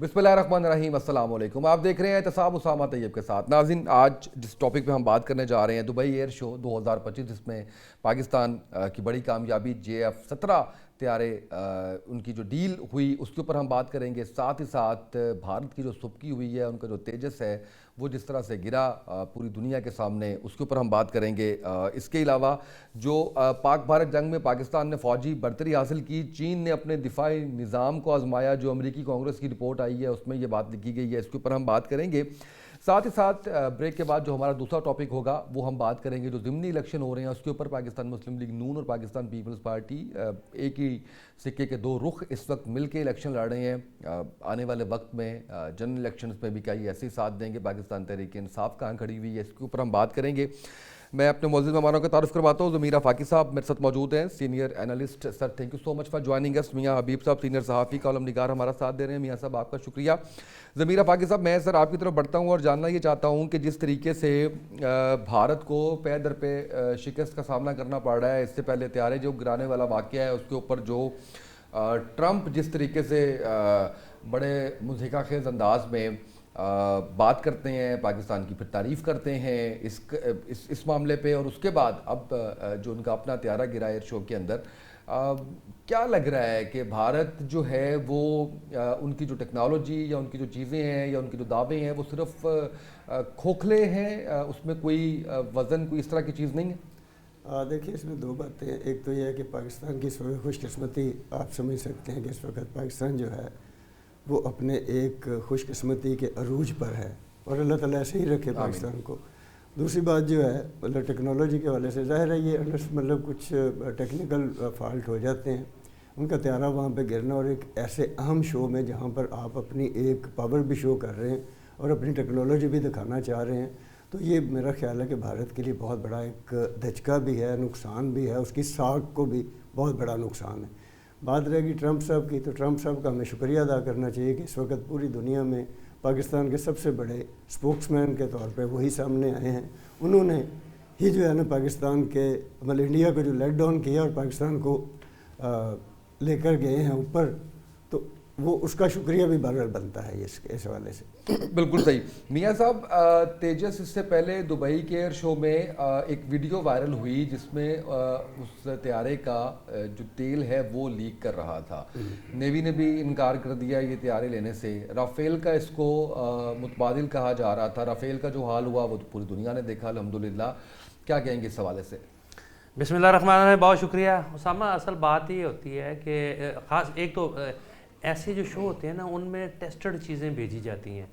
بسم اللہ الرحمن الرحیم، السلام علیکم۔ آپ دیکھ رہے ہیں احتساب اسامہ طیب کے ساتھ۔ ناظرین، آج جس ٹاپک پہ ہم بات کرنے جا رہے ہیں دبئی ایئر شو 2025، جس میں پاکستان کی بڑی کامیابی JF-17 طیارے ان کی جو ڈیل ہوئی اس کے اوپر ہم بات کریں گے۔ ساتھ ہی ساتھ بھارت کی جو سبکی ہوئی ہے، ان کا جو تیجس ہے وہ جس طرح سے گرا پوری دنیا کے سامنے، اس کے اوپر ہم بات کریں گے۔ اس کے علاوہ جو پاک بھارت جنگ میں پاکستان نے فوجی برتری حاصل کی، چین نے اپنے دفاعی نظام کو آزمایا، جو امریکی کانگریس کی رپورٹ آئی ہے اس میں یہ بات لکھی گئی ہے، اس کے اوپر ہم بات کریں گے۔ ساتھ ہی ساتھ بریک کے بعد جو ہمارا دوسرا ٹاپک ہوگا وہ ہم بات کریں گے جو ضمنی الیکشن ہو رہے ہیں اس کے اوپر۔ پاکستان مسلم لیگ نون اور پاکستان پیپلز پارٹی ایک ہی سکے کے دو رخ اس وقت مل کے الیکشن لڑ رہے ہیں۔ آنے والے وقت میں جنرل الیکشنز میں بھی کئی ایسے ساتھ دیں گے۔ پاکستان تحریک انصاف کہاں کھڑی ہوئی ہے، اس کے اوپر ہم بات کریں گے۔ میں اپنے معزز مہمانوں کا تعارف کرواتا ہوں۔ ضمیر آفاقی صاحب میرے ساتھ موجود ہیں، senior analyst. Sir thank you so much for joining اس۔ میاں حبیب صاحب سینئر صحافی، کالم نگار ہمارا ساتھ دے رہے ہیں۔ میاں صاحب آپ کا شکریہ۔ ضمیر آفاقی صاحب، میں سر آپ کی طرف بڑھتا ہوں اور جاننا یہ چاہتا ہوں کہ جس طریقے سے بھارت کو پے در پہ شکست کا سامنا کرنا پڑ رہا ہے، اس سے پہلے طیارے جو گرانے والا واقعہ ہے اس کے اوپر جو ٹرمپ جس طریقے سے بڑے مضحکہ خیز انداز میں بات کرتے ہیں، پاکستان کی پھر تعریف کرتے ہیں اس معاملے پہ، اور اس کے بعد اب جو ان کا اپنا طیارہ گرا ایئر شو کے اندر، کیا لگ رہا ہے کہ بھارت جو ہے وہ ان کی جو ٹیکنالوجی یا ان کی جو چیزیں ہیں یا ان کے جو دعوے ہیں وہ صرف کھوکھلے ہیں، اس میں کوئی وزن، کوئی اس طرح کی چیز نہیں ہے؟ دیکھیے، اس میں دو باتیں ہیں۔ ایک تو یہ ہے کہ پاکستان کی اس وقت خوش قسمتی آپ سمجھ سکتے ہیں کہ اس وقت پاکستان جو ہے وہ اپنے ایک خوش قسمتی کے عروج پر ہے، اور اللہ تعالیٰ ایسے ہی رکھے پاکستان کو۔ دوسری بات جو ہے مطلب ٹیکنالوجی کے حوالے سے، ظاہر ہے یہ مطلب کچھ ٹیکنیکل فالٹ ہو جاتے ہیں، ان کا طیارہ وہاں پہ گرنا، اور ایک ایسے اہم شو میں جہاں پر آپ اپنی ایک پاور بھی شو کر رہے ہیں اور اپنی ٹیکنالوجی بھی دکھانا چاہ رہے ہیں، تو یہ میرا خیال ہے کہ بھارت کے لیے بہت بڑا ایک دھچکا بھی ہے، نقصان بھی ہے، اس کی ساکھ کو بھی بہت بڑا نقصان ہے۔ بات رہے گی ٹرمپ صاحب کی، تو ٹرمپ صاحب کا ہمیں شکریہ ادا کرنا چاہیے کہ اس وقت پوری دنیا میں پاکستان کے سب سے بڑے اسپوکس مین کے طور پہ وہی سامنے آئے ہیں۔ انہوں نے ہی جو ہے نا پاکستان کے مطلب انڈیا کو جو لیٹ ڈاؤن کیا اور پاکستان کو لے کر گئے ہیں اوپر، تو وہ اس کا شکریہ بھی بہرحال بنتا ہے اس حوالے سے۔ بالکل صحیح۔ میاں صاحب، تیجس اس سے پہلے دبئی کے ایئر شو میں ایک ویڈیو وائرل ہوئی جس میں اس طیارے کا جو تیل ہے وہ لیک کر رہا تھا۔ نیوی نے بھی انکار کر دیا یہ طیارے لینے سے۔ رافیل کا اس کو متبادل کہا جا رہا تھا۔ رافیل کا جو حال ہوا وہ پوری دنیا نے دیکھا الحمدللہ۔ کیا کہیں گے اس حوالے سے؟ بسم اللہ الرحمن الرحیم، بہت شکریہ اسامہ۔ اصل بات یہ ہوتی ہے کہ خاص ایک تو ایسے جو شو ہوتے ہیں نا ان میں ٹیسٹڈ چیزیں بھیجی جاتی ہیں،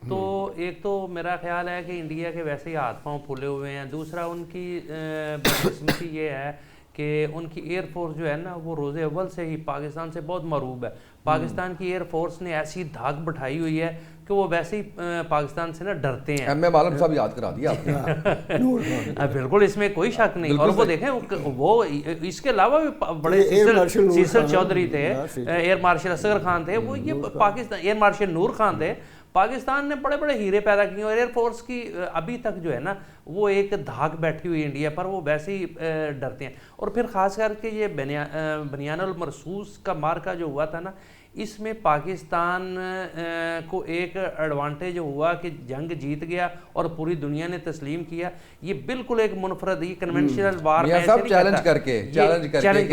تو ایک تو میرا خیال ہے کہ انڈیا کے ویسے ہی ہاتھ پاؤں پھولے ہوئے ہیں۔ دوسرا ان کی بدقسمتی یہ ہے کہ ان کی ایئر فورس جو ہے نا وہ روز اول سے ہی پاکستان سے بہت مرعوب ہے۔ پاکستان کی ایئر فورس نے ایسی دھاک بٹھائی ہوئی ہے کہ وہ ویسے ہی پاکستان سے نا ڈرتے ہیں۔ ایم اے عالم صاحب یاد کرا دیا آپ نے۔ بالکل، اس میں کوئی شک نہیں۔ اور وہ دیکھیں وہ اس کے علاوہ بھی بڑے سیسل چودھری تھے، ایئر مارشل اصغر خان تھے، وہ یہ پاکستان ایئر مارشل نور خان تھے۔ پاکستان نے بڑے بڑے ہیرے پیدا کیے، اور ایئر فورس کی ابھی تک جو ہے نا وہ ایک دھاک بیٹھی ہوئی انڈیا پر، وہ ویسے ہی ڈرتے ہیں۔ اور پھر خاص کر کے یہ بنیان المرصوص کا مارکا جو ہوا تھا نا، اس میں پاکستان کو ایک ایڈوانٹیج ہوا کہ جنگ جیت گیا اور پوری دنیا نے تسلیم کیا۔ یہ بالکل ایک منفرد، یہ کنونشنل وار میں سب چیلنج کر کے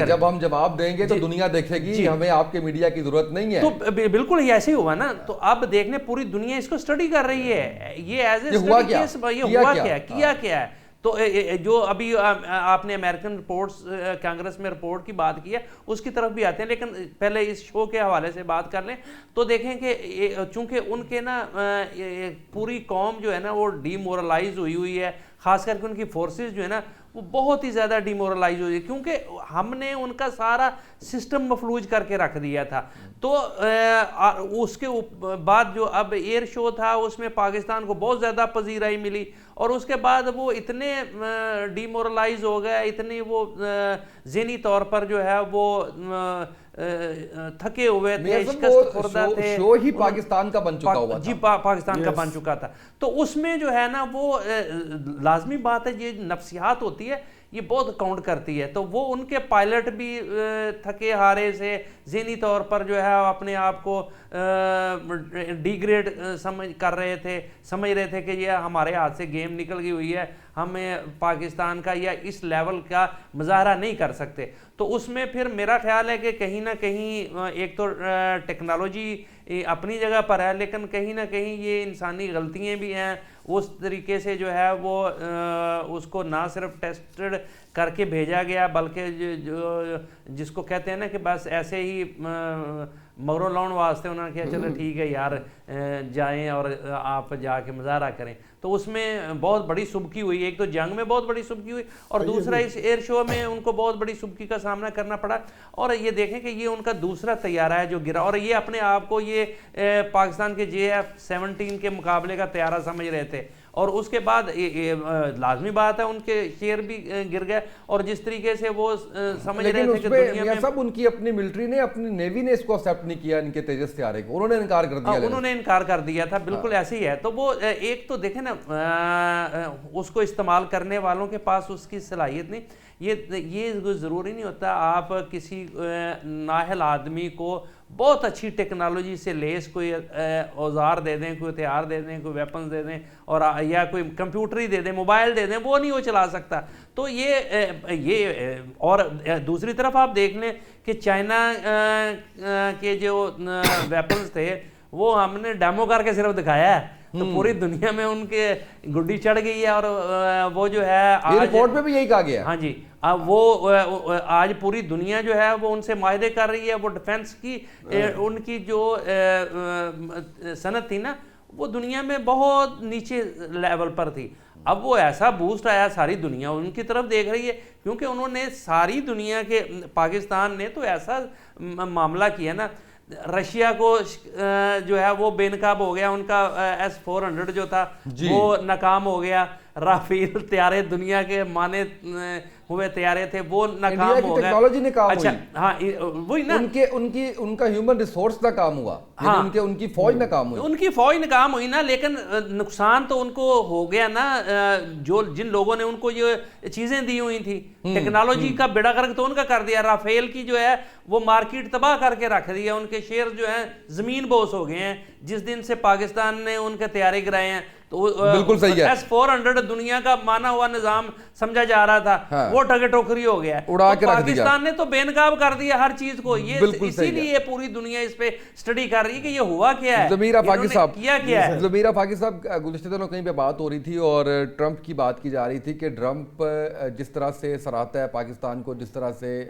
جب ہم جواب دیں گے تو دنیا دیکھے گی، ہمیں آپ کے میڈیا کی ضرورت نہیں ہے۔ تو بالکل ہی ایسے ہی ہوا نا۔ تو اب دیکھنے پوری دنیا اس کو اسٹڈی کر رہی ہے، یہ ایز اے ہوا کیا ہے۔ تو جو ابھی آپ نے امریکن رپورٹس کانگریس میں رپورٹ کی بات کی ہے اس کی طرف بھی آتے ہیں، لیکن پہلے اس شو کے حوالے سے بات کر لیں تو دیکھیں کہ چونکہ ان کے نا پوری قوم جو ہے نا وہ ڈی مورلائز ہوئی ہے، خاص کر کے ان کی فورسز جو ہے نا وہ بہت ہی زیادہ ڈی مورلائز ہوئی ہے، کیونکہ ہم نے ان کا سارا سسٹم مفلوج کر کے رکھ دیا تھا۔ تو اس کے بعد جو اب ایئر شو تھا اس میں پاکستان کو بہت زیادہ پذیرائی ملی، اور اس کے بعد وہ اتنے ڈی مورلائز ہو گئے، اتنی وہ ذہنی طور پر جو ہے وہ تھکے ہوئے تھے، شکست خوردہ تھے۔ شو ہی پاکستان کا بن چکا ہوا تھا۔ جی پاکستان کا بن چکا تھا۔ تو اس میں جو ہے نا وہ لازمی بات ہے، یہ نفسیات ہوتی ہے یہ بہت کاؤنٹ کرتی ہے. تو وہ ان کے پائلٹ بھی تھکے ہارے سے ذہنی طور پر جو ہے اپنے آپ کو ڈی گریڈ کر رہے تھے, سمجھ رہے تھے کہ یہ ہمارے ہاتھ سے گیم نکل گئی ہوئی ہے, ہمیں پاکستان کا یا اس لیول کا مظاہرہ نہیں کر سکتے. تو اس میں پھر میرا خیال ہے کہ کہیں نہ کہیں ایک تو ٹیکنالوجی اپنی جگہ پر ہے, لیکن کہیں نہ کہیں یہ انسانی غلطیاں بھی ہیں. اس طریقے سے جو ہے وہ اس کو نہ صرف ٹیسٹڈ کر کے بھیجا گیا, بلکہ جس کو کہتے ہیں نا کہ بس ایسے ہی مغرو لاؤن واسطے انہوں نے کہا چلو ٹھیک ہے یار جائیں اور آپ جا کے مظاہرہ کریں. تو اس میں بہت بڑی سبکی ہوئی, ایک تو جنگ میں بہت بڑی سبکی ہوئی, اور دوسرا اس ایئر شو میں ان کو بہت بڑی سبکی کا سامنا کرنا پڑا. اور یہ دیکھیں کہ یہ ان کا دوسرا طیارہ ہے جو گرا, اور یہ اپنے آپ کو یہ پاکستان کے JF-17 کے مقابلے کا طیارہ سمجھ رہے تھے. اور اس کے بعد لازمی بات ہے ان کے شیئر بھی گر گئے, اور جس طریقے سے وہ سمجھ رہے تھے کہ دنیا میں سب ان کی اپنی ملٹری نے, اپنی نیوی نے اس کو ایکسیپٹ نہیں کیا ان کے تیجس طیارے کو, انہوں نے انکار کر دیا. انہوں نے انکار کر دیا تھا, بالکل ایسے ہی ہے. تو وہ ایک تو دیکھیں نا اس کو استعمال کرنے والوں کے پاس اس کی صلاحیت نہیں. یہ ضروری نہیں ہوتا آپ کسی نااہل آدمی کو بہت اچھی ٹیکنالوجی سے لیس کوئی اوزار دے دیں, کوئی ہتھیار دے دیں, کوئی ویپنز دے دیں, اور یا کوئی کمپیوٹر ہی دے دیں, موبائل دے دیں, وہ نہیں وہ چلا سکتا. تو یہ اور دوسری طرف آپ دیکھ لیں کہ چائنا کے جو ویپنز تھے وہ ہم نے ڈیمو کر کے صرف دکھایا ہے, تو پوری دنیا میں ان کے گڈی چڑھ گئی ہے. اور وہ جو ہے رپورٹ میں بھی یہی کہا گیا. ہاں جی, وہ آج پوری دنیا جو ہے وہ ان سے معاہدے کر رہی ہے. وہ ڈیفنس کی ان کی جو صنعت تھی نا, وہ دنیا میں بہت نیچے لیول پر تھی. اب وہ ایسا بوسٹ آیا, ساری دنیا ان کی طرف دیکھ رہی ہے, کیونکہ انہوں نے ساری دنیا کے, پاکستان نے تو ایسا معاملہ کیا نا, رشیا کو جو ہے وہ بے نقاب ہو گیا, ان کا S-400 جو تھا وہ ناکام ہو گیا. رافیل طیارے دنیا کے مانے ہوئے طیارے تھے وہ ناکام ہو گئے. ٹیکنالوجی نے کام ہوئی. اچھا ہاں وہی نا, ان کا ہیومن ریسورس نہ کام ہوا, ان کی فوج نہ کام ہوئی. ان کی فوج ناکام ہوئی نا, لیکن نقصان تو ان کو ہو گیا نا. جو جن لوگوں نے ان کو یہ چیزیں دی ہوئی تھی, ٹیکنالوجی کا بیڑا غرق تو ان کا کر دیا. رافیل کی جو ہے وہ مارکیٹ تباہ کر کے رکھ دیا, ان کے شیئر جو ہیں زمین بوس ہو گئے ہیں جس دن سے پاکستان نے ان کے طیارے گرائے ہیں. تو بالکل صحیح ہے. S-400 دنیا کا مانا ہوا نظام سمجھا جا رہا تھا, وہ ٹگے ٹوکری ہو گیا. پاکستان نے تو بے نقاب کر دیا ہر چیز کو. یہ اسی لیے پوری دنیا اس پہ سٹڈی کر رہی ہے کہ یہ ہوا کیا ہے, ضمیر آفاقی صاحب کیا ہے. ضمیر آفاقی صاحب گزشتہ دنوں کہیں پہ بات ہو رہی تھی اور ٹرمپ کی بات کی جا رہی تھی کہ ٹرمپ جس طرح سے سراہتا ہے پاکستان کو, جس طرح سے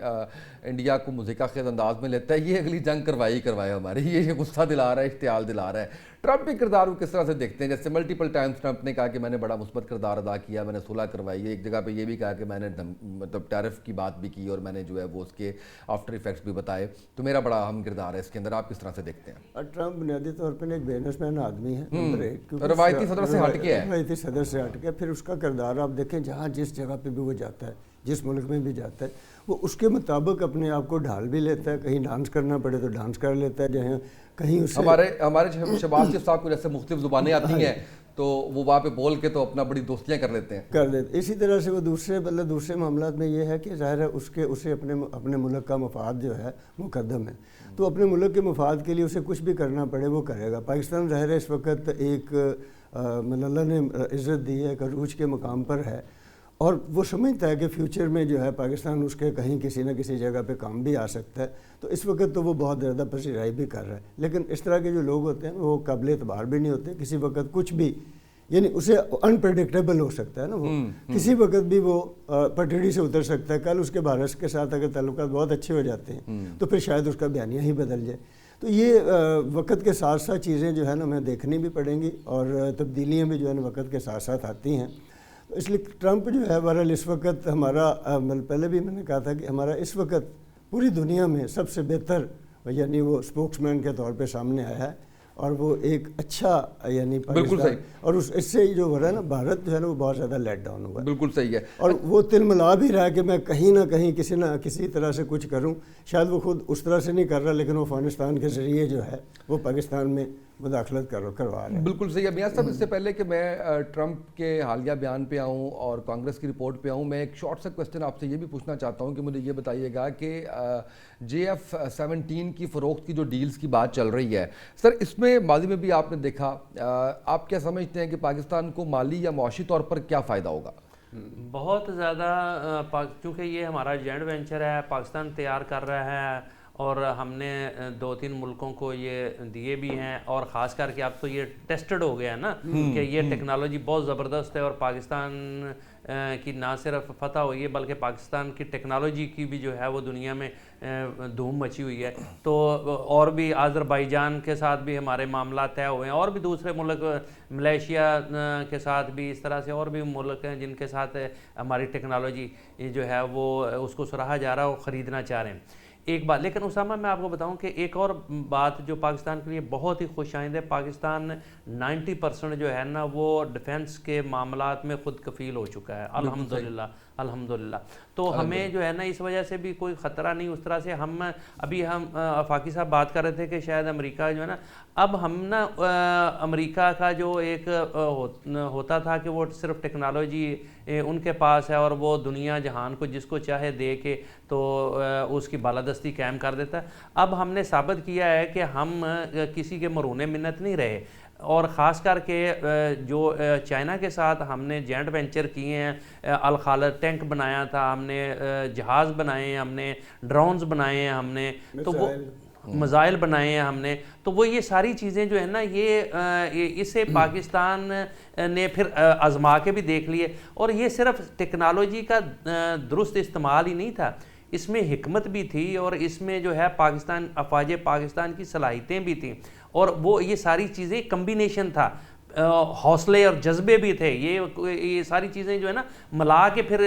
انڈیا کو مضحکہ خیز انداز میں لیتا ہے, یہ اگلی جنگ کروائے ہماری, یہ غصہ دلا رہا ہے, اشتعال دلا رہا ہے. ٹرمپ کے کردار کو کس طرح سے دیکھتے ہیں؟ جیسے ملٹیپل ٹائمز ٹرمپ نے کہا کہ میں نے بڑا مثبت کردار ادا کیا, میں نے صلح کروائی ہے. ایک جگہ پہ یہ بھی کہا کہ میں نے مطلب ٹیرف کی بات بھی کی اور میں نے جو ہے وہ اس کے آفٹر ایفیکٹس بھی بتائے. تو میرا بڑا اہم کردار ہے اس کے اندر, آپ کس طرح سے دیکھتے ہیں؟ ٹرمپ بنیادی طور پر ایک بزنس مین آدمی ہے, روایتی صدر سے ہٹ کے ہے. روایتی صدر سے ہٹ کے پھر اس کا کردار آپ دیکھیں, جہاں جس جگہ پہ بھی وہ جاتا ہے, جس ملک میں بھی جاتا ہے, وہ اس کے مطابق اپنے آپ کو ڈھال بھی لیتا ہے. کہیں ڈانس کرنا پڑے تو ڈانس کر لیتا ہے, جہاں کہیں اسے ہمارے شہباز شریف صاحب کو جیسے مختلف زبانیں آتی ہیں تو وہ وہاں پہ بول کے تو اپنا بڑی دوستیاں کر لیتے ہیں. اسی طرح سے وہ دوسرے معاملات میں یہ ہے کہ ظاہر ہے اسے اپنے ملک کا مفاد جو ہے مقدم ہے, تو اپنے ملک کے مفاد کے لیے اسے کچھ بھی کرنا پڑے وہ کرے گا. پاکستان ظاہر ہے اس وقت ایک اللہ نے عزت دی ہے, ایک عروج کے مقام پر ہے, اور وہ سمجھتا ہے کہ فیوچر میں جو ہے پاکستان اس کے کہیں کسی نہ کسی جگہ پہ کام بھی آ سکتا ہے. تو اس وقت تو وہ بہت زیادہ پذیرائی بھی کر رہا ہے, لیکن اس طرح کے جو لوگ ہوتے ہیں وہ قابل اعتبار بھی نہیں ہوتے. کسی وقت کچھ بھی, یعنی اسے انپریڈکٹیبل ہو سکتا ہے نا, وہ کسی وقت بھی وہ پٹڑی سے اتر سکتا ہے. کل اس کے بھارت کے ساتھ اگر تعلقات بہت اچھے ہو جاتے ہیں تو پھر شاید اس کا بیانیہ ہی بدل جائے. تو یہ وقت کے ساتھ ساتھ چیزیں جو ہے نا ہمیں دیکھنی بھی پڑیں گی, اور تبدیلیاں بھی جو ہے نا وقت کے ساتھ ساتھ آتی ہیں. اس لیے ٹرمپ جو ہے بہرحال اس وقت ہمارا, پہلے بھی میں نے کہا تھا کہ ہمارا اس وقت پوری دنیا میں سب سے بہتر, یعنی وہ اسپوکس مین کے طور پہ سامنے آیا ہے. اور وہ ایک اچھا یعنی بالکل صحیح، اور اس سے جو ہو رہا ہے نا بھارت جو ہے نا وہ بہت زیادہ لیٹ ڈاؤن ہوا ہے. بالکل صحیح ہے. اور وہ تل ملا بھی رہا ہے کہ میں کہیں نہ کہیں کسی نہ کسی طرح سے کچھ کروں. شاید وہ خود اس طرح سے نہیں کر رہا لیکن وہ افغانستان کے ذریعے جو ہے وہ پاکستان میں مداخلت کروا رہے ہیں. بالکل صحیح ہے. میاں صاحب اس سے پہلے کہ میں ٹرمپ کے حالیہ بیان پہ آؤں اور کانگریس کی رپورٹ پہ آؤں، میں ایک شارٹ سا کوسچن آپ سے یہ بھی پوچھنا چاہتا ہوں کہ مجھے یہ بتائیے گا کہ JF-17 کی فروخت کی جو ڈیلز کی بات چل رہی ہے سر، اس میں ماضی میں بھی آپ نے دیکھا، آپ کیا سمجھتے ہیں کہ پاکستان کو مالی یا معاشی طور پر کیا فائدہ ہوگا؟ بہت زیادہ، چونکہ یہ ہمارا جوائنٹ وینچر ہے، پاکستان تیار کر رہا ہے اور ہم نے 2-3 ملکوں کو یہ دیے بھی ہیں، اور خاص کر کے اب تو یہ ٹیسٹڈ ہو گیا ہے نا کہ یہ ٹیکنالوجی بہت زبردست ہے، اور پاکستان کی نہ صرف فتح ہوئی ہے بلکہ پاکستان کی ٹیکنالوجی کی بھی جو ہے وہ دنیا میں دھوم مچی ہوئی ہے. تو اور بھی آذربائیجان کے ساتھ بھی ہمارے معاملات طے ہوئے ہیں، اور بھی دوسرے ملک ملیشیا کے ساتھ بھی، اس طرح سے اور بھی ملک ہیں جن کے ساتھ ہماری ٹیکنالوجی جو ہے وہ اس کو سراہا جا رہا ہے، وہ خریدنا چاہ رہے ہیں. ایک بات لیکن اسامہ میں آپ کو بتاؤں کہ ایک اور بات جو پاکستان کے لیے بہت ہی خوش آئند ہے، پاکستان 90% جو ہے نا وہ ڈیفنس کے معاملات میں خود کفیل ہو چکا ہے الحمدللہ. تو ہمیں جو ہے نا اس وجہ سے بھی کوئی خطرہ نہیں اس طرح سے. ہم آفاقی صاحب بات کر رہے تھے کہ شاید امریکہ جو ہے نا، اب ہم نا امریکہ کا جو ایک ہوتا تھا کہ وہ صرف ٹیکنالوجی ان کے پاس ہے اور وہ دنیا جہان کو جس کو چاہے دے کے تو اس کی بالادستی قائم کر دیتا ہے. اب ہم نے ثابت کیا ہے کہ ہم کسی کے مرہون منت نہیں رہے، اور خاص کر کے جو چائنا کے ساتھ ہم نے جوائنٹ وینچر کیے ہیں، الخالد ٹینک بنایا تھا ہم نے، جہاز بنائے ہیں ہم نے، ڈرونز بنائے ہیں ہم نے، تو وہ میزائل بنائے ہیں ہم نے، تو وہ یہ ساری چیزیں جو ہے نا یہ اسے پاکستان نے پھر آزما کے بھی دیکھ لیے. اور یہ صرف ٹیکنالوجی کا درست استعمال ہی نہیں تھا، اس میں حکمت بھی تھی، اور اس میں جو ہے افواج پاکستان کی صلاحیتیں بھی تھیں، اور وہ یہ ساری چیزیں کمبینیشن تھا، حوصلے اور جذبے بھی تھے. یہ ساری چیزیں جو ہے نا ملا کے پھر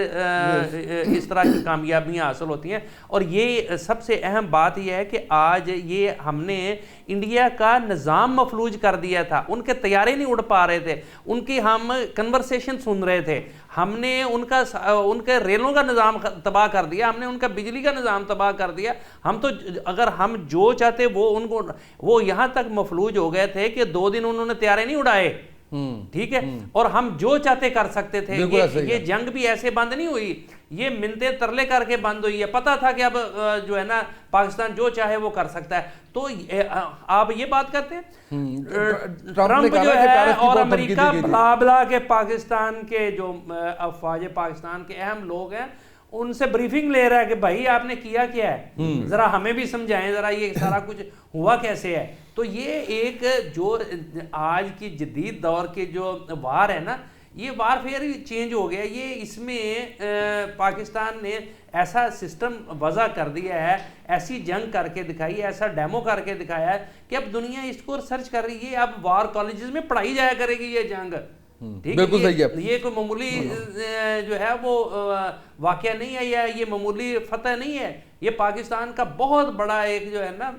اس طرح کی کامیابیاں حاصل ہوتی ہیں. اور یہ سب سے اہم بات یہ ہے کہ آج یہ ہم نے انڈیا کا نظام مفلوج کر دیا تھا. ان کے طیارے نہیں اڑ پا رہے تھے، ان کی ہم کنورسیشن سن رہے تھے، ہم نے ان کے ریلوں کا نظام تباہ کر دیا، ہم نے ان کا بجلی کا نظام تباہ کر دیا. ہم تو اگر ہم جو چاہتے وہ یہاں تک مفلوج ہو گئے تھے کہ 2 دن انہوں نے طیارے نہیں اڑائے، ٹھیک ہے، اور ہم جو چاہتے کر سکتے تھے. یہ جنگ بھی ایسے بند نہیں ہوئی، یہ منتے ترلے کر کے بند ہوئی ہے. پتا تھا کہ اب جو ہے نا پاکستان جو چاہے وہ کر سکتا ہے. تو آپ یہ بات کرتے ہیں ٹرمپ جو ہے اور امریکہ بلا بلا کے پاکستان کے جو افواج پاکستان کے اہم لوگ ہیں ان سے بریفنگ لے رہا ہے کہ بھائی آپ نے کیا ہے، ذرا ہمیں بھی سمجھائیں، ذرا یہ سارا کچھ ہوا کیسے ہے. تو یہ ایک جو آج کی جدید دور کے جو وار ہے نا، یہ وار فیئر ہی چینج ہو گیا. یہ اس میں پاکستان نے ایسا سسٹم وضع کر دیا ہے، ایسی جنگ کر کے دکھائی ہے، ایسا ڈیمو کر کے دکھایا ہے کہ اب دنیا اس کو ریسرچ کر رہی ہے. اب وار کالجز میں پڑھائی جایا کرے گی یہ جنگ. بالکل صحیح ہے. یہ کوئی معمولی جو ہے وہ واقعہ نہیں ہے، یا یہ معمولی فتح نہیں ہے. یہ پاکستان کا بہت بڑا ایک جو ہے نا،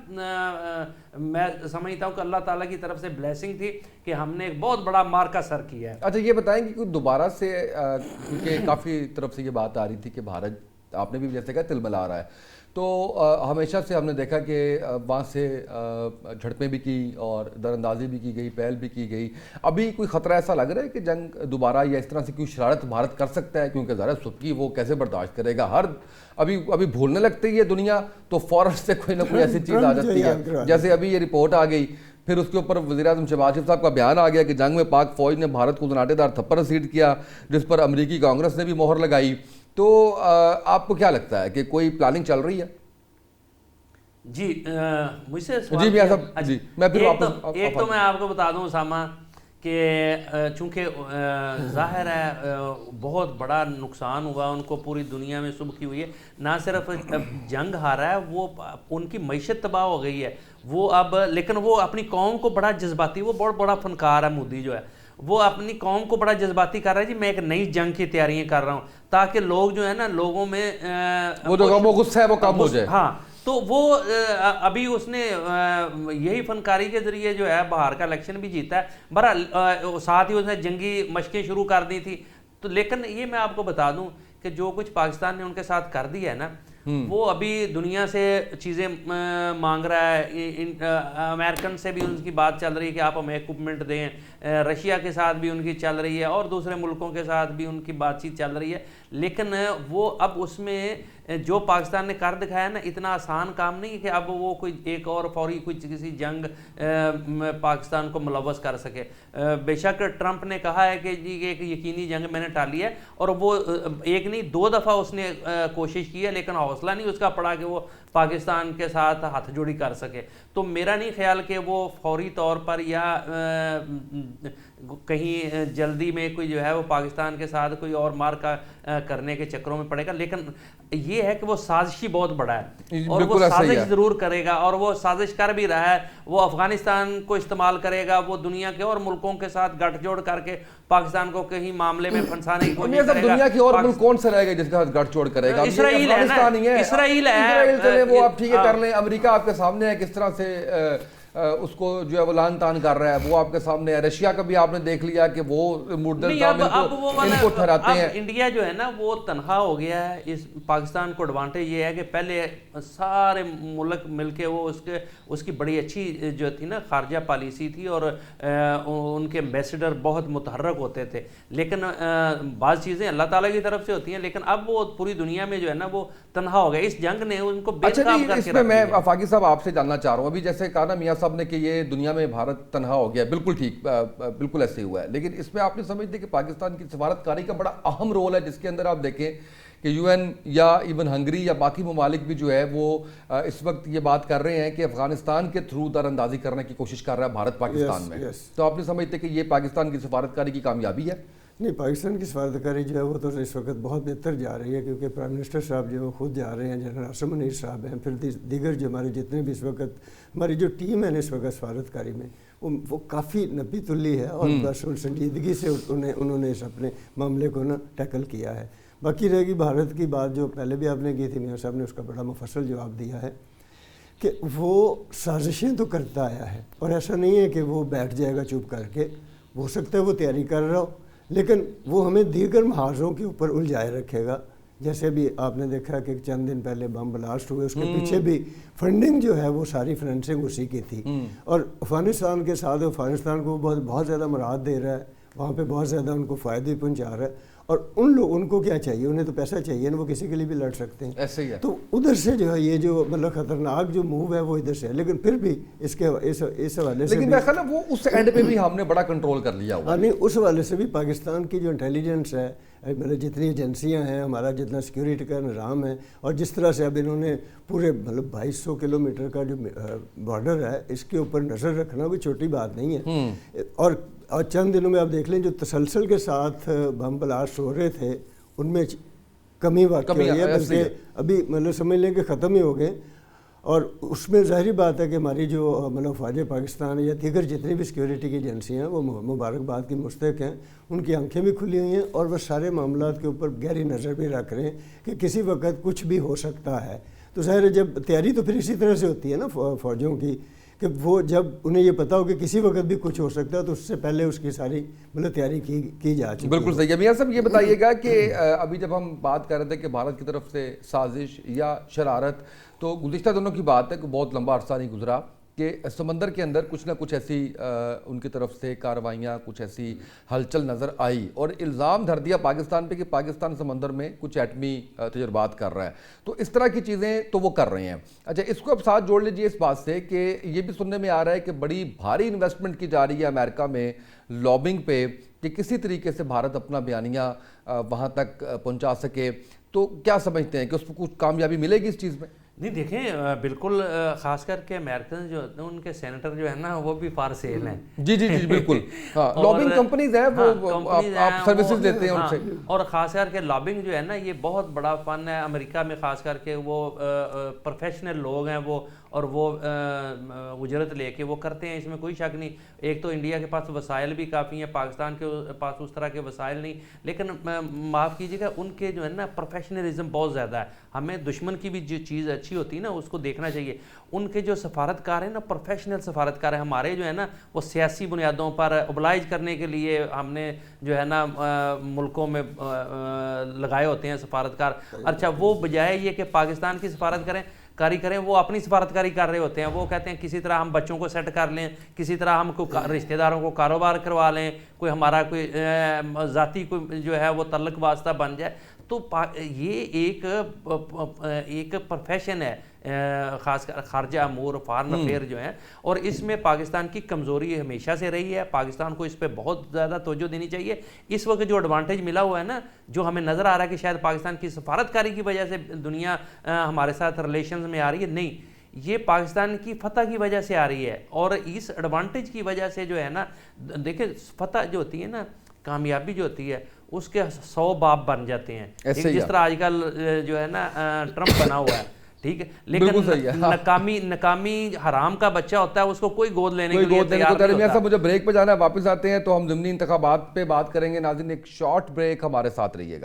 میں سمجھتا ہوں کہ اللہ تعالیٰ کی طرف سے بلیسنگ تھی کہ ہم نے ایک بہت بڑا مارکا سر کیا ہے. اچھا یہ بتائیں کہ دوبارہ سے، کیونکہ کافی طرف سے یہ بات آ رہی تھی کہ بھارت، آپ نے بھی جیسے کہا تلملا رہا ہے، تو ہمیشہ سے ہم نے دیکھا کہ وہاں سے جھڑپیں بھی کی اور در اندازی بھی کی گئی، پہل بھی کی گئی. ابھی کوئی خطرہ ایسا لگ رہا ہے کہ جنگ دوبارہ یا اس طرح سے کوئی شرارت بھارت کر سکتا ہے؟ کیونکہ ذرا سبکی وہ کیسے برداشت کرے گا، ابھی بھولنے لگتی ہے دنیا تو فوراً سے کوئی نہ کوئی ایسی چیز آ جاتی ہے. جیسے ابھی یہ رپورٹ آ گئی، پھر اس کے اوپر وزیر اعظم شہباز شریف صاحب کا بیان آ گیا کہ جنگ میں پاک فوج نے بھارت کو دناٹے دار تھپڑ رسید کیا، جس پر امریکی کانگریس نے بھی مہر لگائی. تو آپ کو کیا لگتا ہے کہ کوئی پلاننگ چل رہی ہے؟ جی مجھ سے جی میاں صاحب، جی میں پھر واپس ایک تو میں آپ کو بتا دوں اسامہ کہ چونکہ ظاہر ہے بہت بڑا نقصان ہوا ان کو، پوری دنیا میں سبکی ہوئی ہے. نہ صرف جنگ ہارا ہے، وہ ان کی معیشت تباہ ہو گئی ہے. وہ اب لیکن وہ اپنی قوم کو بڑا جذباتی، وہ بہت بڑا فنکار ہے مودی جو ہے، وہ اپنی قوم کو بڑا جذباتی کر رہا ہے. جی میں ایک نئی جنگ کی تیاریاں کر رہا ہوں تاکہ لوگ جو ہے نا، لوگوں میں وہ جو غصہ ہے وہ کم ہو جائے. ہاں تو وہ ابھی اس نے یہی فنکاری کے ذریعے جو ہے بہار کا الیکشن بھی جیتا ہے، بہرحال ساتھ ہی اس نے جنگی مشقیں شروع کر دی تھی. تو لیکن یہ میں آپ کو بتا دوں کہ جو کچھ پاکستان نے ان کے ساتھ کر دیا ہے نا، وہ ابھی دنیا سے چیزیں مانگ رہا ہے. امریکن سے بھی ان کی بات چل رہی ہے کہ آپ ہمیں اکوپمنٹ دیں، رشیا کے ساتھ بھی ان کی چل رہی ہے، اور دوسرے ملکوں کے ساتھ بھی ان کی بات چیت چل رہی ہے. لیکن وہ اب اس میں جو پاکستان نے کر دکھایا نا، اتنا آسان کام نہیں کہ اب وہ کوئی ایک اور فوری کوئی کسی جنگ پاکستان کو ملوث کر سکے. بے شک ٹرمپ نے کہا ہے کہ جی ایک یقینی جنگ میں نے ٹالی ہے، اور وہ ایک نہیں 2 دفعہ اس نے کوشش کی ہے، لیکن حوصلہ نہیں اس کا پڑا کہ وہ پاکستان کے ساتھ ہاتھ جوڑی کر سکے. تو میرا نہیں خیال کہ وہ فوری طور پر یا کہیں جلدی میں کوئی جو ہے وہ پاکستان کے ساتھ کوئی اور مار کا کرنے کے چکروں میں پڑے گا. لیکن یہ ہے کہ وہ سازشی بہت بڑا ہے، اور وہ سازش ضرور کرے گا، اور وہ سازش کر بھی رہا ہے. وہ افغانستان کو استعمال کرے گا، وہ دنیا کے اور ملکوں کے ساتھ گٹھ جوڑ کر کے پاکستان کو کہیں معاملے میں پھنسانے کی کوشش کرے گا. دنیا کے اور ملک کون سے رہے گا جس کے ساتھ گٹھ جوڑ کرے گا؟ اسرائیل ہے نا، اسرائیل ہے. وہ آپ ٹھیک ہے کر لیں. امریکہ آپ کے سامنے ہے کس طرح سے اس کو جو ہے وہ لان تان کر رہا ہے، وہ آپ کے سامنے ہے. رشیا کا بھی آپ نے دیکھ لیا کہ وہ ان کو ٹھہراتے ہیں. انڈیا جو ہے نا وہ تنہا ہو گیا ہے. اس پاکستان کو ایڈوانٹیج یہ ہے کہ پہلے سارے ملک مل کے وہ اس کی بڑی اچھی جو تھی نا خارجہ پالیسی تھی، اور ان کے ایمبیسڈر بہت متحرک ہوتے تھے. لیکن بعض چیزیں اللہ تعالیٰ کی طرف سے ہوتی ہیں، لیکن اب وہ پوری دنیا میں جو ہے نا وہ تنہا ہو گیا. اس جنگ نے ان کو بے نقاب کر کے رکھ دیا. میں فاقی صاحب آپ سے جاننا چاہ رہا ہوں، ابھی جیسے کہا نا میاں صاحب نے کہ یہ دنیا میں بھارت تنہا ہو گیا، بالکل ٹھیک، بالکل ایسے ہوا ہے. لیکن اس میں آپ نے سمجھتے کہ پاکستان کی سفارتکاری کا بڑا اہم رول ہے، جس کے اندر آپ دیکھیں کہ یو این یا ایون ہنگری یا باقی ممالک بھی جو ہے وہ اس وقت یہ بات کر رہے ہیں کہ افغانستان کے تھرو در اندازی کرنے کی کوشش کر رہا ہے بھارت پاکستان میں. تو آپ نے سمجھتے کہ یہ پاکستان کی سفارتکاری کی کامیابی ہے؟ نہیں، پاکستان کی سفارتکاری جو ہے وہ تو اس وقت بہت بہتر جا رہی ہے، کیونکہ پرائم منسٹر صاحب جو خود جا رہے ہیں، جنرل عاصم منیر صاحب ہیں، پھر دیگر جو ہمارے جتنے بھی اس وقت ہماری جو ٹیم ہے نا اس وقت سفارتکاری میں، وہ کافی نپی تلی ہے، اور بس سنجیدگی سے انہوں نے اس اپنے معاملے کو نا ٹیکل کیا ہے. باقی رہے گی بھارت کی بات جو پہلے بھی آپ نے کی تھی، میاں صاحب نے اس کا بڑا مفصل جواب دیا ہے کہ وہ سازشیں تو کرتا آیا ہے، اور ایسا نہیں ہے کہ وہ بیٹھ جائے گا چپ کر کے. ہو سکتا ہے وہ تیاری کر رہا ہو، لیکن وہ ہمیں دیگر محاذوں کے اوپر الجھائے رکھے گا. جیسے بھی آپ نے دیکھا کہ چند دن پہلے بم بلاسٹ ہوئے، اس کے پیچھے بھی فنڈنگ جو ہے وہ ساری فنانسنگ اسی کی تھی، اور افغانستان کے ساتھ افغانستان کو بہت زیادہ مراد دے رہا ہے، وہاں پہ بہت زیادہ ان کو فائدے پہنچا رہا ہے. اور ان کو کیا چاہیے؟ انہیں تو پیسہ چاہیے نا، وہ کسی کے لیے بھی لڑ سکتے ہیں. ایسے ہی ہے. تو ادھر سے جو ہے یہ جو مطلب خطرناک جو موو ہے وہ ادھر سے ہے. لیکن پھر بھی اس حوالے سے، لیکن میرا خیال ہے وہ اس اینڈ پہ بھی ہم نے بڑا کنٹرول کر لیا ہوا. نہیں، اس حوالے سے بھی پاکستان کی جو انٹیلیجنس ہے، مطلب جتنی ایجنسیاں ہیں، ہمارا جتنا سیکیورٹی کا نظام ہے، اور جس طرح سے اب انہوں نے پورے مطلب 2200 کلومیٹر کا جو بارڈر ہے اس کے اوپر نظر رکھنا کوئی چھوٹی بات نہیں ہے. اور چند دنوں میں آپ دیکھ لیں جو تسلسل کے ساتھ بم بلاسٹ ہو رہے تھے ان میں کمی واقع ہوئی ہے، بلکہ ابھی مطلب سمجھ لیں کہ ختم ہی ہو گئے. اور اس میں ظاہری بات ہے کہ ہماری جو مطلب فوج پاکستان یا دیگر جتنی بھی سیکیورٹی کی ایجنسیاں ہیں وہ مبارکباد کی مستحق ہیں. ان کی آنکھیں بھی کھلی ہوئی ہیں، اور وہ سارے معاملات کے اوپر گہری نظر بھی رکھ رہے ہیں کہ کسی وقت کچھ بھی ہو سکتا ہے. تو ظاہر ہے جب تیاری تو پھر اسی طرح سے ہوتی ہے نا فوجوں کی، کہ وہ جب انہیں یہ پتا ہو کہ کسی وقت بھی کچھ ہو سکتا ہے تو اس سے پہلے اس کی ساری مطلب تیاری کی جا چکی ہے. بالکل صحیح ہے. میاں صاحب یہ بتائیے گا کہ ابھی جب ہم بات کر رہے تھے کہ بھارت کی طرف سے سازش یا شرارت، تو گزشتہ دنوں کی بات ہے کہ بہت لمبا عرصہ نہیں گزرا کہ سمندر کے اندر کچھ نہ کچھ ایسی ان کی طرف سے کارروائیاں، کچھ ایسی ہلچل نظر آئی، اور الزام دھر دیا پاکستان پہ کہ پاکستان سمندر میں کچھ ایٹمی تجربات کر رہا ہے. تو اس طرح کی چیزیں تو وہ کر رہے ہیں. اچھا، اس کو اب ساتھ جوڑ لیجئے اس بات سے کہ یہ بھی سننے میں آ رہا ہے کہ بڑی بھاری انویسٹمنٹ کی جا رہی ہے امریکہ میں لابنگ پہ کہ کسی طریقے سے بھارت اپنا بیانیہ وہاں تک پہنچا سکے. تو کیا سمجھتے ہیں کہ اس کو کچھ کامیابی ملے گی اس چیز میں؟ نہیں، دیکھیں بالکل، خاص کر کے امریکن جو ہوتے ہیں ان کے سینیٹر جو ہے نا وہ بھی فار سیل ہیں. جی بالکل. لابنگ کمپنیز ہیں، وہ آپ سروسز دیتے ہیں ان سے. اور خاص کر کے لابنگ جو ہے نا یہ بہت بڑا فن ہے امریکہ میں. خاص کر کے وہ پروفیشنل لوگ ہیں وہ، اور وہ اجرت لے کے وہ کرتے ہیں، اس میں کوئی شک نہیں. ایک تو انڈیا کے پاس وسائل بھی کافی ہیں، پاکستان کے پاس اس طرح کے وسائل نہیں، لیکن معاف کیجیے گا ان کے جو ہے نا پروفیشنلزم بہت زیادہ ہے. ہمیں دشمن کی بھی جو چیز اچھی ہوتی ہے نا اس کو دیکھنا چاہیے. ان کے جو سفارتکار ہیں نا پروفیشنل سفارتکار ہیں، ہمارے جو ہے نا وہ سیاسی بنیادوں پر اوبلائج کرنے کے لیے ہم نے جو ہے نا ملکوں میں لگائے ہوتے ہیں سفارتکار. اچھا وہ بجائے یہ کہ پاکستان کی کاری کریں وہ اپنی سفارتکاری کر رہے ہوتے ہیں. وہ کہتے ہیں کسی طرح ہم بچوں کو سیٹ کر لیں، کسی طرح ہم رشتہ داروں کو کاروبار کروا لیں، کوئی ہمارا کوئی ذاتی کوئی جو ہے وہ تعلق واسطہ بن جائے. تو یہ ایک پروفیشن ہے خاص کر خارجہ امور فارن افیئر جو ہیں، اور اس میں پاکستان کی کمزوری ہمیشہ سے رہی ہے. پاکستان کو اس پہ بہت زیادہ توجہ دینی چاہیے. اس وقت جو ایڈوانٹیج ملا ہوا ہے نا، جو ہمیں نظر آ رہا ہے کہ شاید پاکستان کی سفارتکاری کی وجہ سے دنیا ہمارے ساتھ ریلیشنز میں آ رہی ہے، نہیں، یہ پاکستان کی فتح کی وجہ سے آ رہی ہے. اور اس ایڈوانٹیج کی وجہ سے جو ہے نا، دیکھیں فتح جو ہوتی ہے نا، کامیابی جو ہوتی ہے اس کے 100 باب بن جاتے ہیں. جس طرح آج کل جو ہے نا ٹرمپ بنا ہوا ہے، ٹھیک ہے، لیکن ناکامی حرام کا بچہ ہوتا ہے، اس کو کوئی گود لینے کے لیے تیار نہیں ہوتا. مجھے بریک پہ جانا ہے، واپس آتے ہیں تو ہم ضمنی انتخابات پہ بات کریں گے. ناظرین ایک شارٹ بریک، ہمارے ساتھ رہیے گا.